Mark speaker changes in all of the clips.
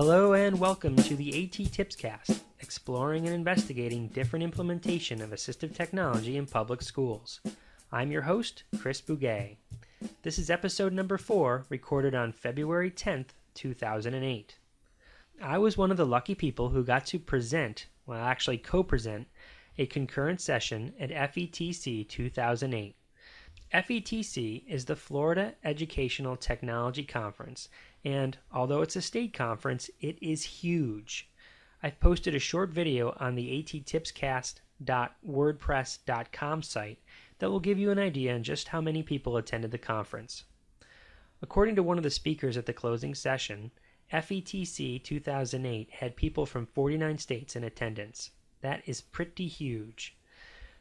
Speaker 1: Hello and welcome to the A.T.TIPSCAST, exploring and investigating different implementation of assistive technology in public schools. I'm your host, Chris Bouguet. This is episode number 4, recorded on February 10th, 2008. I was one of the lucky people who got to co-present a concurrent session at FETC 2008. FETC is the Florida Educational Technology Conference, and although it's a state conference, it is huge. I've posted a short video on the A.T.TIPSCAST.wordpress.com site that will give you an idea on just how many people attended the conference. According to one of the speakers at the closing session, FETC 2008 had people from 49 states in attendance. That is pretty huge.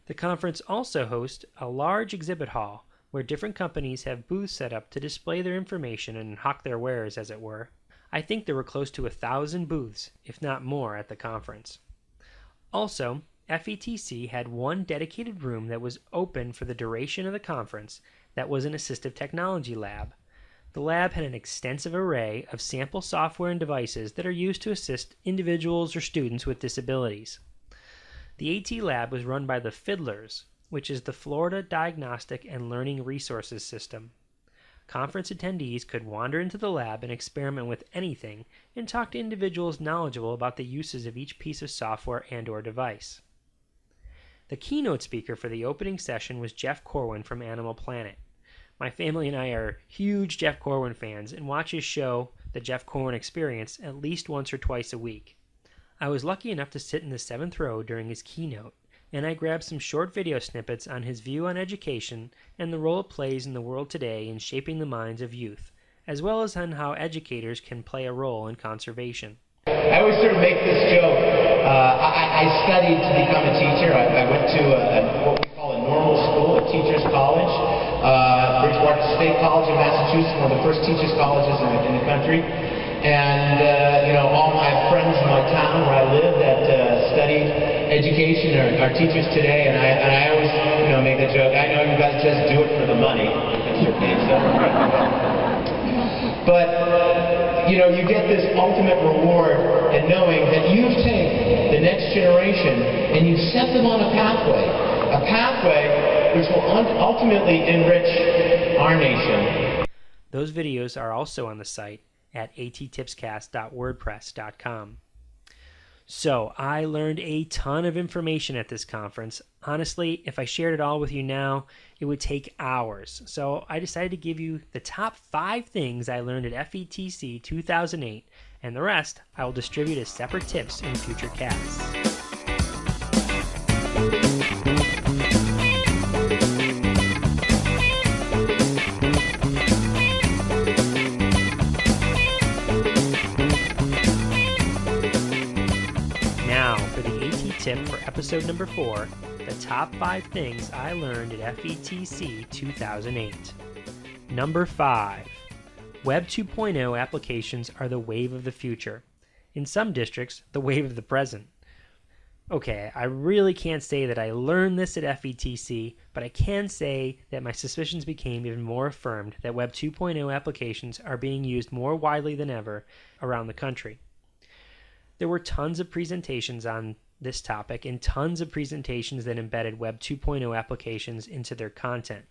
Speaker 1: The conference also hosts a large exhibit hall where different companies have booths set up to display their information and hawk their wares, as it were. I think there were close to 1,000 booths, if not more, at the conference. Also, FETC had one dedicated room that was open for the duration of the conference that was an assistive technology lab. The lab had an extensive array of sample software and devices that are used to assist individuals or students with disabilities. The AT Lab was run by the Fiddlers, which is the Florida Diagnostic and Learning Resources System. Conference attendees could wander into the lab and experiment with anything and talk to individuals knowledgeable about the uses of each piece of software and/or device. The keynote speaker for the opening session was Jeff Corwin from Animal Planet. My family and I are huge Jeff Corwin fans and watch his show, The Jeff Corwin Experience, at least once or twice a week. I was lucky enough to sit in the 7th row during his keynote, and I grabbed some short video snippets on his view on education and the role it plays in the world today in shaping the minds of youth, as well as on how educators can play a role in conservation.
Speaker 2: I always sort of make this joke. I studied to become a teacher. I went to what we call a normal school, a teacher's college, Bridgewater State College in Massachusetts, one of the first teacher's colleges in the country. And, all my friends in my town where I live that studied education are teachers today, and I always, make the joke, I know you guys just do it for the money. That's your paid salary. But, you get this ultimate reward in knowing that you've taken the next generation and you've set them on a pathway which will ultimately enrich our nation.
Speaker 1: Those videos are also on the site at A.T.TIPSCAST.wordpress.com. So, I learned a ton of information at this conference. Honestly, if I shared it all with you now, it would take hours. So, I decided to give you the top 5 things I learned at FETC 2008, and the rest I will distribute as separate tips in future casts. Tip for episode number 4, the top 5 things I learned at FETC 2008. Number 5. Web 2.0 applications are the wave of the future. In some districts, the wave of the present. Okay, I really can't say that I learned this at FETC, but I can say that my suspicions became even more affirmed that Web 2.0 applications are being used more widely than ever around the country. There were tons of presentations on this topic and tons of presentations that embedded Web 2.0 applications into their content.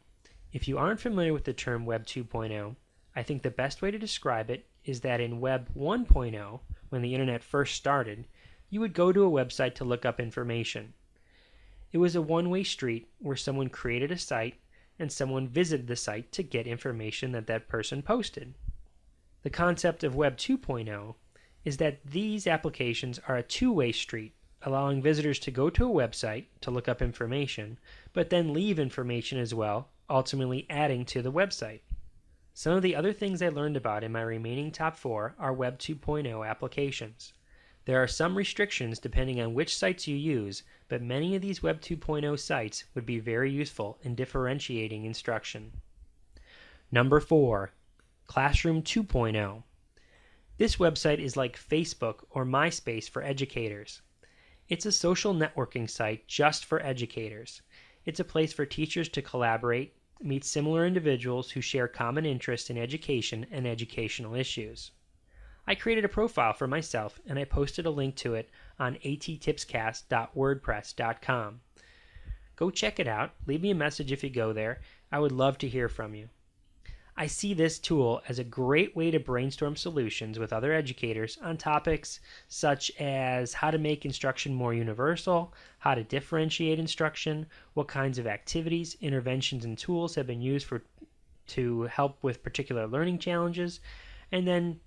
Speaker 1: If you aren't familiar with the term Web 2.0, I think the best way to describe it is that in Web 1.0, when the internet first started, you would go to a website to look up information. It was a one-way street where someone created a site and someone visited the site to get information that person posted. The concept of Web 2.0 is that these applications are a two-way street, allowing visitors to go to a website to look up information, but then leave information as well, ultimately adding to the website. Some of the other things I learned about in my remaining top 4 are Web 2.0 applications. There are some restrictions depending on which sites you use, but many of these Web 2.0 sites would be very useful in differentiating instruction. Number 4. Classroom 2.0. This website is like Facebook or MySpace for educators. It's a social networking site just for educators. It's a place for teachers to collaborate, meet similar individuals who share common interests in education and educational issues. I created a profile for myself and I posted a link to it on A.T.TIPSCAST.wordpress.com. Go check it out. Leave me a message if you go there. I would love to hear from you. I see this tool as a great way to brainstorm solutions with other educators on topics such as how to make instruction more universal, how to differentiate instruction, what kinds of activities, interventions, and tools have been used to help with particular learning challenges, and then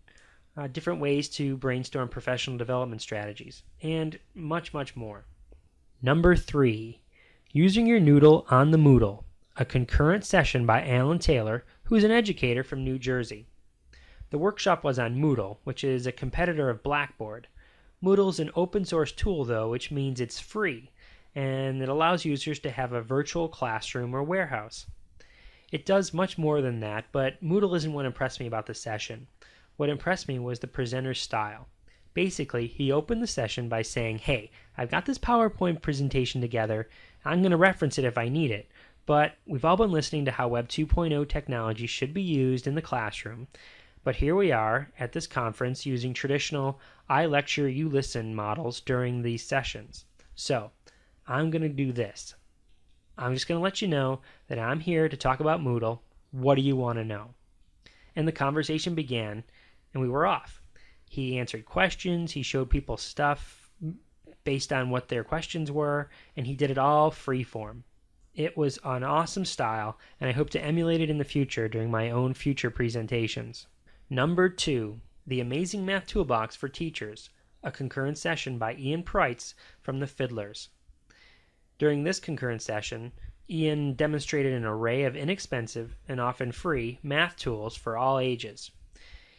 Speaker 1: different ways to brainstorm professional development strategies, and much, much more. Number 3, using your Noodle on the Moodle, a concurrent session by Alan Taylor, who is an educator from New Jersey. The workshop was on Moodle, which is a competitor of Blackboard. Moodle is an open source tool, though, which means it's free, and it allows users to have a virtual classroom or warehouse. It does much more than that, but Moodle isn't what impressed me about the session. What impressed me was the presenter's style. Basically, he opened the session by saying, "Hey, I've got this PowerPoint presentation together. I'm going to reference it if I need it. But we've all been listening to how Web 2.0 technology should be used in the classroom. But here we are at this conference using traditional I lecture, you listen models during these sessions. So I'm going to do this. I'm just going to let you know that I'm here to talk about Moodle. What do you want to know?" And the conversation began, and we were off. He answered questions, he showed people stuff based on what their questions were, and he did it all freeform. It was an awesome style, and I hope to emulate it in the future during my own future presentations. Number 2, The Amazing Math Toolbox for Teachers, a concurrent session by Ian Preitz from the Fiddlers. During this concurrent session, Ian demonstrated an array of inexpensive and often free math tools for all ages.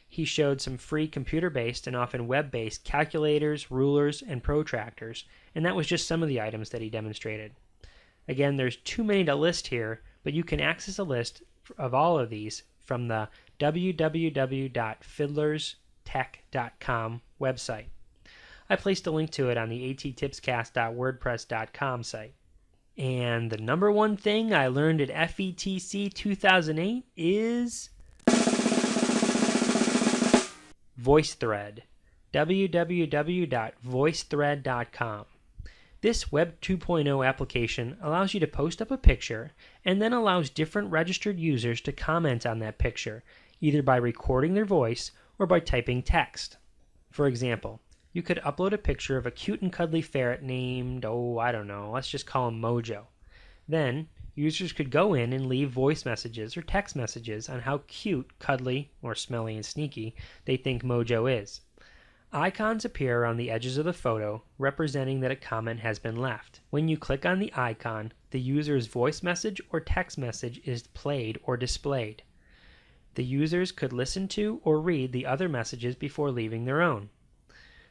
Speaker 1: He showed some free computer-based and often web-based calculators, rulers, and protractors, and that was just some of the items that he demonstrated. Again, there's too many to list here, but you can access a list of all of these from the www.fiddlerstech.com website. I placed a link to it on the A.T.TIPSCAST.wordpress.com site. And the number one thing I learned at FETC 2008 is Voicethread. www.voicethread.com. This Web 2.0 application allows you to post up a picture and then allows different registered users to comment on that picture, either by recording their voice or by typing text. For example, you could upload a picture of a cute and cuddly ferret named, let's just call him Mojo. Then, users could go in and leave voice messages or text messages on how cute, cuddly, or smelly and sneaky they think Mojo is. Icons appear around the edges of the photo, representing that a comment has been left. When you click on the icon, the user's voice message or text message is played or displayed. The users could listen to or read the other messages before leaving their own.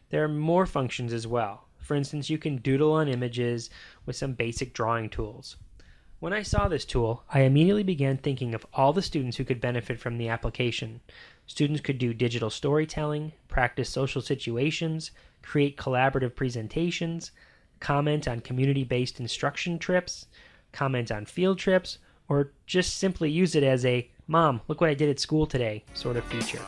Speaker 1: There are more functions as well. For instance, you can doodle on images with some basic drawing tools. When I saw this tool, I immediately began thinking of all the students who could benefit from the application. Students could do digital storytelling, practice social situations, create collaborative presentations, comment on community-based instruction trips, comment on field trips, or just simply use it as a "Mom, look what I did at school today" sort of feature.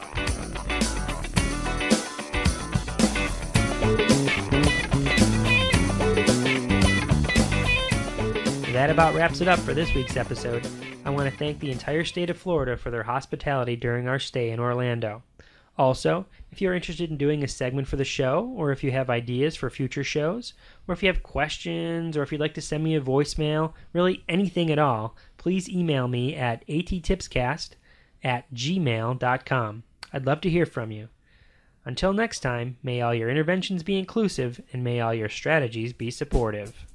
Speaker 1: That about wraps it up for this week's episode. I want to thank the entire state of Florida for their hospitality during our stay in Orlando. Also, if you're interested in doing a segment for the show, or if you have ideas for future shows, or if you have questions, or if you'd like to send me a voicemail, really anything at all, please email me at A.T.TIPSCAST@gmail.com. I'd love to hear from you. Until next time, may all your interventions be inclusive, and may all your strategies be supportive.